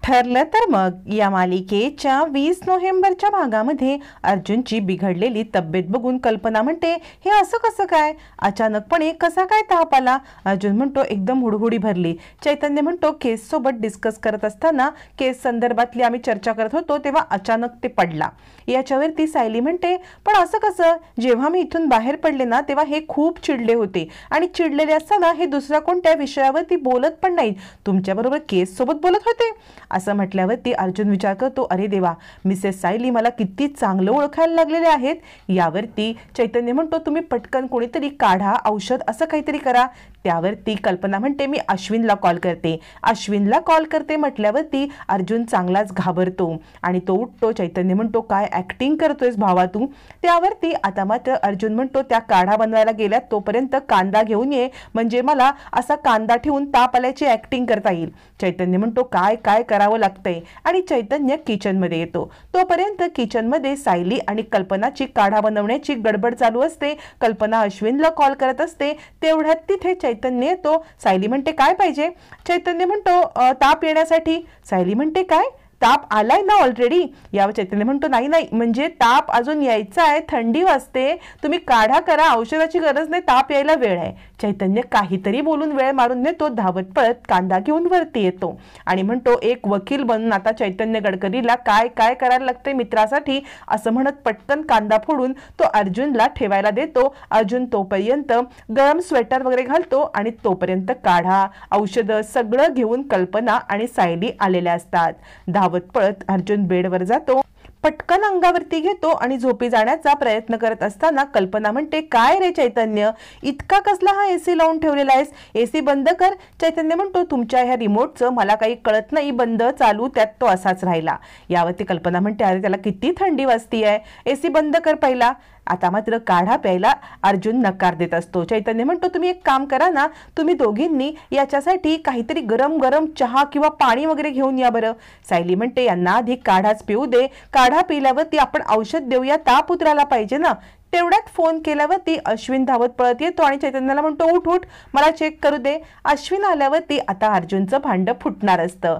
ठरलं तर मग या मालिकेच्या 20 नोव्हेंबरच्या भागामध्ये अर्जुनची बिघडलेली तब्येत बघून कल्पना म्हणते, हे असं कसं काय, अचानकपणे कसा काय ताप आला? अर्जुन म्हणतो, एकदम हुडहुडी भरली. चैतन्य म्हणतो, केस सोबत डिस्कस करत असताना केस संदर्भातली आम्ही चर्चा करत होतो तेव्हा अचानक ते पडला. याच्यावरती सायली म्हणते, पण असं कसं? जेव्हा मी इथून बाहेर पडले ना तेव्हा हे खूप चिडले होते आणि चिडलेले असताना हे दुसऱ्या कोणत्या विषयावरती बोलत पण नाहीत, तुमच्याबरोबर केस सोबत बोलत होते. असं म्हटल्यावरती अर्जुन विचार करतो, अरे देवा, मिसेस सायली मला किती चांगलं ओळखायला लागलेले आहेत. यावरती चैतन्य म्हणतो, तुम्ही पटकन कोणीतरी काढा, औषध असं काहीतरी करा. त्यावरती कल्पना म्हणते, मी अश्विनला कॉल करते. अश्विनला कॉल करते म्हटल्यावरती अर्जुन चांगलाच घाबरतो आणि तो उठतो. चैतन्य म्हणतो, काय ऍक्टिंग करतोयस भावा तू? त्यावरती आता मात्र अर्जुन म्हणतो, त्या काढा बनवायला गेल्यात तोपर्यंत कांदा घेऊन ये, म्हणजे मला असा कांदा ठेवून ताप आल्याची ऍक्टिंग करता येईल. चैतन्य म्हणतो, काय काय करावं लागतंय, आणि चैतन्य किचनमध्ये येतो. तोपर्यंत किचनमध्ये सायली आणि कल्पनाची काढा बनवण्याची गडबड चालू असते. कल्पना अश्विनला कॉल करत असते. तेवढ्यात तिथे चैतन्य येतो. सायली म्हणते, काय पाहिजे? चैतन्य म्हणतो, ताप येण्यासाठी. सायली म्हणते, काय ताप आलाय ना ऑलरेडी? यावर चैतन्य म्हणतो, नाही नाही, म्हणजे ताप अजून यायचा आहे, थंडी वाजते, तुम्ही काढा करा, औषधाची गरज नाही, ताप यायला वेळ आहे. चैतन्य काहीतरी बोलून वेळ मारून नेतो. धावत पळत कांदा घेऊन वरती येतो आणि म्हणतो, एक वकील बनून आता चैतन्य गडकरीला काय काय करायला लागते मित्रासाठी, असं म्हणत पटकन कांदा फोडून तो अर्जुनला ठेवायला देतो. अर्जुन तोपर्यंत गरम स्वेटर वगैरे घालतो आणि तोपर्यंत काढा, औषधं सगळं घेऊन कल्पना आणि सायली आलेल्या असतात. धावत पळत अर्जुन बेडवर जातो. पटकन अंगावरती घेतो आणि झोपी जाण्याचा प्रयत्न करत असताना कल्पना म्हणते, काय रे चैतन्य, इतका कसला हा एसी लावून ठेवलेला आहेस? एसी बंद कर. चैतन्य म्हणतो, तुमच्या ह्या रिमोटचं मला काही कळत नाही, बंद चालू त्यात तो असाच राहिला. यावरती कल्पना म्हणते, अरे त्याला किती थंडी वाजती आहे, एसी बंद कर पहिला. आता मात्र काढा प्यायला अर्जुन नकार देत असतो. चैतन्य म्हणतो, तुम्ही एक काम करा ना, तुम्ही दोघींनी याच्यासाठी काहीतरी गरम गरम चहा किंवा पाणी वगैरे घेऊन या बरं. सायली म्हणते, यांना आधी काढाच पिऊ दे, काढा पिल्यावरती आपण औषध देऊया, ताप उतरायला पाहिजे ना. तेवढ्यात फोन केल्यावरती अश्विन धावत पळत येतो आणि चैतन्याला म्हणतो, उठ उठ, मला चेक करू दे. अश्विन आल्यावरती आता अर्जुनचं भांडं फुटणार असतं.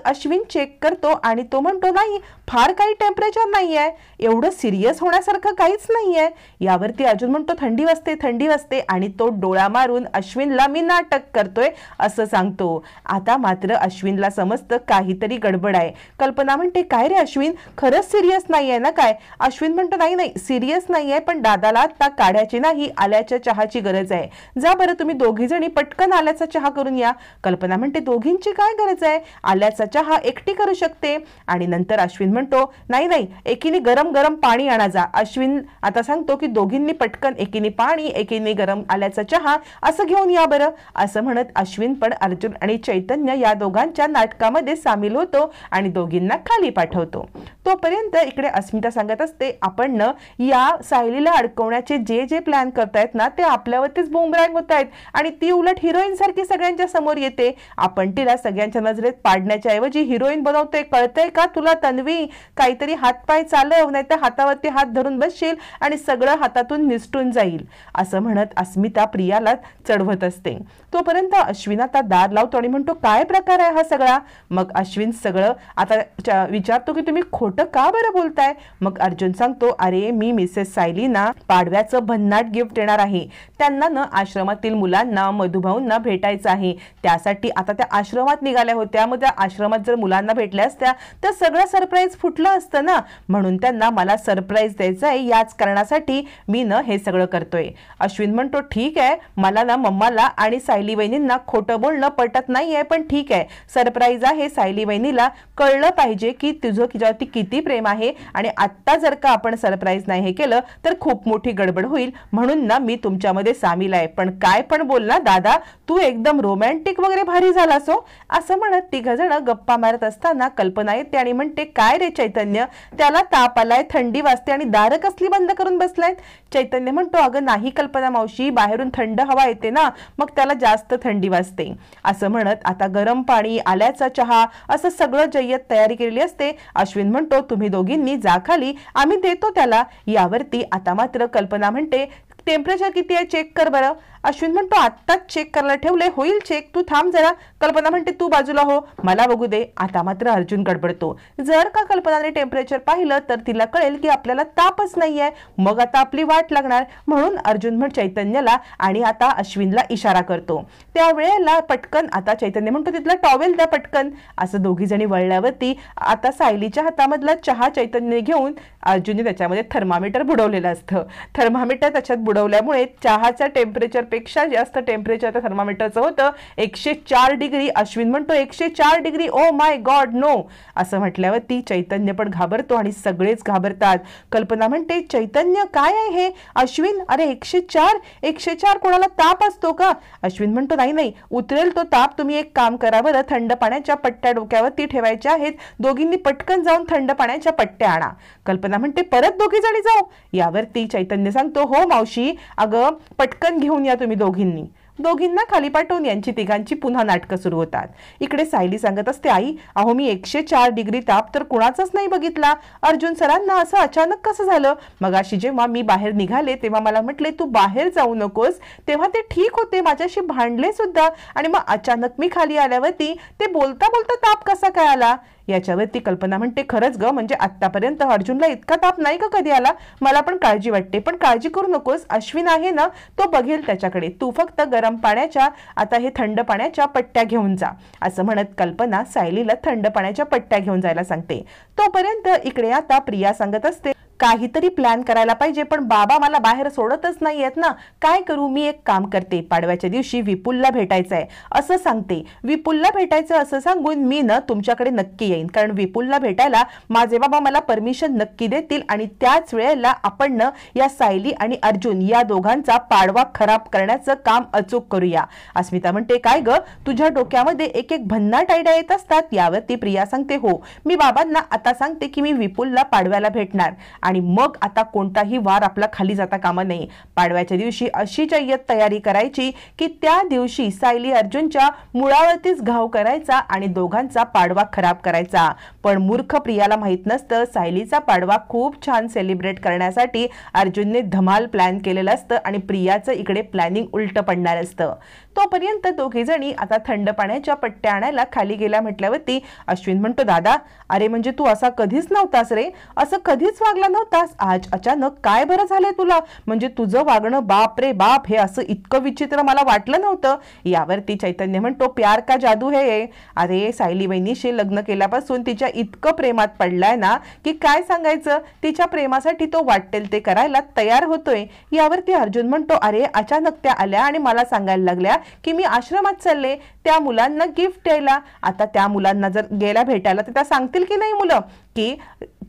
अश्विन चेक करतो आणि तो म्हणतो, नाही, फार काही टेम्परेचर नाही आहे, एवढं सिरियस होण्यासारखं काहीच नाही आहे. यावरती अर्जुन म्हणतो, थंडी वाजते, थंडी वाजते, आणि तो डोळा मारून अश्विनला मी नाटक करतोय असं सांगतो. आता मात्र अश्विनला समजतं काहीतरी गडबड आहे. कल्पना म्हणते, काय रे अश्विन, खरंच सिरियस नाही आहे ना काय? अश्विन म्हणतो, नाही नाही, सिरियस नाही आहे, पण दादाला आता काढ्याची नाही, आल्याच्या चहाची गरज आहे. जा बरं तुम्ही दोघी जणी पटकन आल्याचा चहा करून या. कल्पना म्हणते, दोघींची काय गरज आहे, आल्याचा चहा एकटी करू शकते. आणि नंतर अश्विन म्हणतो, नाही नाही, एकीने गरम गरम पाणी आणा जा. अश्विन आता सांगतो की दोघींनी पटकन एकीने पाणी, एकीने गरम आल्याचा चहा असं घेऊन या बरं. असं म्हणत अश्विन पण अर्जुन आणि चैतन्य या दोघांच्या नाटकामध्ये सामील होतो आणि दोघींना खाली पाठवतो. तोपर्यंत इकडे अस्मिता सांगत असते, आपण न या सायलीला अडकवण्याचे जे जे प्लॅन करतायत ना ते आपल्यावरतीच बुमरँग होत आहेत आणि ती उलट हिरोईन सारखी सगळ्यांच्या समोर येते. आपण तिला सगळ्यांच्या नजरेत पाडण्याच्या ऐवजी हिरोईन बनवतोय, कळतंय का तुला तन्वी? काहीतरी हातपाय चालव, नाही तर हातावरती हात धरून बसशील आणि सगळं हातातून निसटून जाईल. असं म्हणत अस्मिता प्रियाला चढवत असते. तोपर्यंत अश्विन आता दार लावतो आणि म्हणतो, काय प्रकार आहे हा सगळा? मग अश्विन सगळं आता विचारतो की तुम्ही खोटं का बरं बोलताय? मग अर्जुन सांगतो, अरे मी मिसेस सायलीना पाडव्याचं भन्नाट गिफ्ट देणार आहे. त्यांना न आश्रमातील मुलांना, मधुभाऊंना भेटायचं आहे. त्यासाठी आता त्या आश्रमात निघाल्या होत्या. मग त्या आश्रमात जर मुलांना भेटल्या असत्या तर सगळं सरप्राईज फुटलं असतं ना, म्हणून त्यांना मला सरप्राईज द्यायचं आहे. याच कारणासाठी मी न हे सगळं करतोय. अश्विन म्हणतो, ठीक आहे, मला ना मम्माला आणि सायली वहिनींना खोटं बोलणं पटत नाहीये, पण ठीक आहे, सरप्राईज आहे. सायली वहिनीला कळलं पाहिजे की तुझं तिच्यावरती किती प्रेम आहे आणि आत्ता जर का आपण सरप्राईज नाही हे केलं तर खूप मोठी गडबड होईल, म्हणून ना मी तुमच्यामध्ये सामील आहे. पण काय पण बोल ना दादा, तू एकदम रोमॅन्टिक वगैरे भारी झालास हो. असं म्हणत तिघजण गप्पा मारत असताना कल्पना येते आणि म्हणते, काय रे चैतन्य, त्याला ताप आलाय, थंडी वाजते आणि दारं कसली बंद करून बसलायत? चैतन्य म्हणतो, अगं नाही कल्पना मावशी, बाहेरून थंड हवा येते ना, मग त्याला जास्त थंडी वाजते. असं म्हणत आता गरम पाणी, आल्याचा चहा असं सगळं जय्यत तयारी केलेली असते. अश्विन म्हणतो, तुम्ही दोघींनी जा खाली, आम्ही देतो त्याला. यावरती आता मात्र कल्पना म्हणते, टेम्परेचर किती आहे चेक कर बरं. अश्विन म्हणतो आत्ताच चेक करायला ठेवले, होईल चेक, तू थांब जरा. कल्पना म्हणते तू बाजूला हो, मला बघू दे. आता मात्र अर्जुन गडबडतो. जर का कल्पनाने टेम्परेचर पाहिलं तर तिला कळेल की आपल्याला तापच नाहीये, मग आता आपली वाट लागणार. म्हणून अर्जुन चैतन्याला आणि आता अश्विनला इशारा करतो. त्यावेळेला पटकन आता चैतन्य म्हणतो तिथला टॉवेल द्या पटकन. असं दोघी जणी वळल्यावरती आता सायलीच्या हातामधला चहा चैतन्य घेऊन अर्जुनने त्याच्यामध्ये थर्मामीटर बुडवलेलं असतं. थर्मामीटर त्याच्यात बुडवल्यामुळे चहाच्या टेम्परेचर पेक्षा जास्त टेम्परेचर त्या थर्मामीटरचं होतं 104 डिग्री. अश्विन म्हणतो 104 degree, oh my god no. असं म्हटल्यावरती चैतन्य पण घाबरतो आणि सगळेच घाबरतात. कल्पना म्हणते चैतन्य काय आहे हे? अश्विन अरे 104 कोणाला ताप असतो का? अश्विन म्हणतो नाही नाही, उतरेल तो ताप. तुम्ही एक काम करा बरं, थंड पाण्याच्या पट्ट्या डोक्यावरती ठेवायच्या आहेत. दोघींनी पटकन जाऊन थंड पाण्याच्या पट्ट्या आणा. कल्पना म्हणते परत दोघी जणी जाऊ? यावरती चैतन्य सांगतो हो मावशी, अगं पटकन घेऊन या तुम्ही दोघींनी. दोघींना खाली पाठवून यांची तिघांची पुन्हा नाटकं सुरू होतात. इकडे सायली सांगत असते आई अहो मी 104 डिग्री ताप तर कुणाचाच नाही बघितला. अर्जुन सरांना असं अचानक कसं झालं? मगाशी जेव्हा मी बाहेर निघाले तेव्हा मला म्हटले तू बाहेर जाऊ नकोस, तेव्हा ते ठीक होते, माझ्याशी भांडले सुद्धा, आणि मग अचानक मी खाली आल्यावरती ते बोलता बोलता ताप कसा काय आला? याच्यावरती कल्पना म्हणते खरंच ग, म्हणजे आतापर्यंत अर्जुनला इतका ताप नाही का कधी आला? मला पण काळजी वाटते, पण काळजी करू नकोस, अश्विन आहे ना तो बघेल त्याच्याकडे, तू फक्त गरम पाण्याच्या आता हे थंड पाण्याच्या पट्ट्या घेऊन जा. असं म्हणत कल्पना सायलीला थंड पाण्याच्या पट्ट्या घेऊन जायला सांगते. तोपर्यंत इकडे आता प्रिया सांगत असते काहीतरी प्लॅन करायला पाहिजे, पण बाबा मला बाहेर सोडतच नाहीयेत ना, काय करू? मी एक काम करते, पाडव्याच्या दिवशी विपुलला भेटायचंय असं सांगते. विपुलला भेटायचं असं सांगून मी ना तुमच्याकडे नक्की येईन, कारण विपुलला भेटायला माझे बाबा मला परमिशन नक्की देतील, आणि त्याच वेळेला आपण ना या सायली आणि अर्जुन या दोघांचा पाडवा खराब करण्याचं काम अचूक करूया. अस्मिता म्हणते काय ग, तुझ्या डोक्यामध्ये एक एक भन्नाट आयडिया येत असतात. यावरती प्रिया सांगते हो, मी बाबांना आता सांगते की मी विपुलला पाडव्याला भेटणार, आणि मग आता कोणताही वार आपला खाली जाता कामा नये. पाडव्याच्या दिवशी अशी जय्यत तयारी करायची की त्या दिवशी सायली अर्जुनच्या मुळावरतीच घाव करायचा आणि दोघांचा पाडवा खराब करायचा. पण मूर्ख प्रियाला माहित नसतं सायलीचा पाडवा खूप छान सेलिब्रेट करण्यासाठी अर्जुनने धमाल प्लॅन केलेलं असतं आणि प्रियाचं इकडे प्लॅनिंग उलट पडणार असतं. तोपर्यंत दोघे जणी आता थंड पाण्याच्या पट्ट्या आणायला खाली गेला म्हटल्यावरती अश्विन म्हणतो दादा अरे म्हणजे तू असा कधीच नव्हतास रे, असं कधीच वागला नव्हतास, आज अचानक काय बरं झालंय तुला? म्हणजे तुझं वागणं बाप रे बाप, हे असं इतकं विचित्र मला वाटलं नव्हतं. यावरती चैतन्य म्हणतो प्यार का जादू है. अरे सायली बहिणीशी लग्न केल्यापासून तिच्या इतकं प्रेमात पडलाय ना की काय सांगायचं, तिच्या प्रेमासाठी तो वाटेल ते करायला तयार होतोय. यावरती अर्जुन म्हणतो अरे अचानक त्या आल्या आणि मला सांगायला लागल्या की मी आश्रमात चालले त्या मुलांना गिफ्ट द्यायला. आता त्या मुलांना जर गेला भेटायला तर त्या सांगतील की नाही मुलं की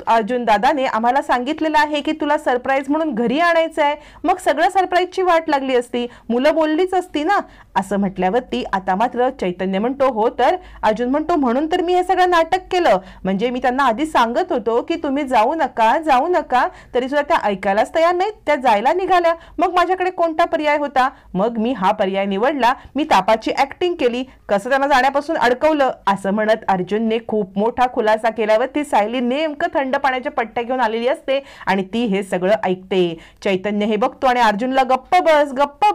अर्जुन दादाने आम्हाला सांगितलेलं आहे की तुला सरप्राईज म्हणून घरी आणायचं आहे, मग सगळं सरप्राईजची वाट लागली असती, मुलं बोललीच असती ना. असं म्हटल्यावरती आता मात्र चैतन्य म्हणतो हो तर. अर्जुन म्हणतो म्हणून तर मी हे सगळं नाटक केलं, म्हणजे मी त्यांना आधी सांगत होतो की तुम्ही जाऊ नका, तरी सुद्धा त्या ऐकायलाच तयार नाहीत, त्या जायला निघाल्या. मग माझ्याकडे कोणता पर्याय होता? मग मी हा पर्याय निवडला, मी तापाची ऍक्टिंग केली, कसं त्यांना जाण्यापासून अडकवलं. असं म्हणत अर्जुनने खूप मोठा खुलासा केल्यावरती सायली नेमकं थंड पाण्याच्या पट्ट्या घेऊन आलेली असते आणि ती हे सगळं ऐकते. चैतन्य हे बघतो आणि अर्जुनला गप्प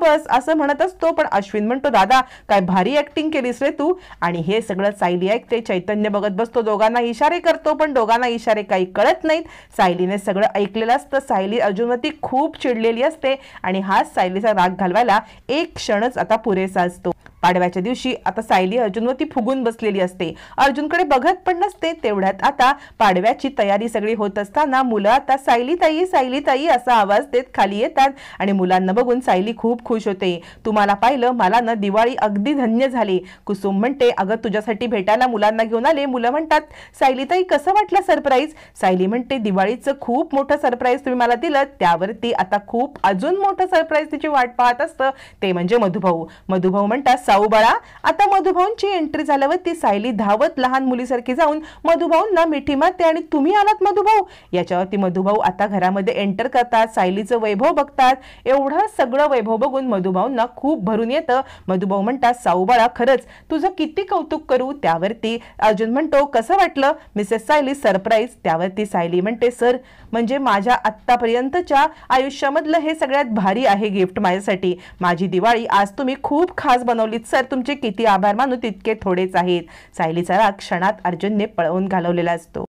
बस असं म्हणत असतो, पण अश्विन म्हणतो दादा काय भारी ऍक्टिंग केलीस रे तू. आणि हे सगळं सायली ऐकते. चैतन्य बघत बसतो, दोघांना इशारे करतो, पण दोघांना इशारे काही कळत नाहीत. सायलीने सगळं ऐकलेलं असतं. सायली अर्जुनवरती खूप चिडलेली असते आणि हा सायलीचा राग घालवायला एक क्षणच आता पुरेसा असतो. पाडव्याच्या दिवशी आता सायली अर्जुनवरती फुगून बसलेली असते, अर्जुनकडे बघत पण नसते. तेवढ्यात आता पाडव्याची तयारी सगळी होत असताना मुलं आता सायली ताई असा आवाज देत खाली येतात आणि मुलांना बघून सायली खूप खुश होते. तुम्हाला पाहिलं, मला ना दिवाळी अगदी धन्य झाली. कुसुम म्हणते अगं तुझ्यासाठी भेटायला मुलांना घेऊन आले. मुलं म्हणतात सायली ताई कसं वाटलं सरप्राईज? सायली म्हणते दिवाळीचं खूप मोठं सरप्राईज तुम्ही मला दिलं. त्यावरती आता खूप अजून मोठं सरप्राईज तिची वाट पाहत असतं, ते म्हणजे मधुभाऊ. मधुभाऊ म्हणतात साऊबाळा. आता मधुभाऊंची एंट्री झाल्यावरती सायली धावत लहान मुलीसारखी जाऊन मधुभाऊंना मिठी मारते आणि तुम्ही आलात मधुभाऊ. याच्यावरती मधुभाऊ आता घरामध्ये एंटर करतात, सायलीचं वैभव बघतात. एवढं सगळं वैभव बघून मधुभाऊंना खूप भरून येतं. मधुभाऊ म्हणतात, साऊबाळा खरंच तुझं किती कौतुक करू. त्यावरती अर्जुन म्हणतो, कसं वाटलं मिसेस सायली सरप्राईज. त्यावरती सायली म्हणते, सर म्हणजे माझ्या आत्तापर्यंतच्या आयुष्यामधलं हे सगळ्यात भारी आहे गिफ्ट माझ्यासाठी. माझी दिवाळी आज तुम्ही खूप खास बनवलीत सर. तुमचे किती आभार मानू तितके थोडेच आहेत. सायलीचा राग क्षणात अर्जुनने पळवून घालवलेला असतो.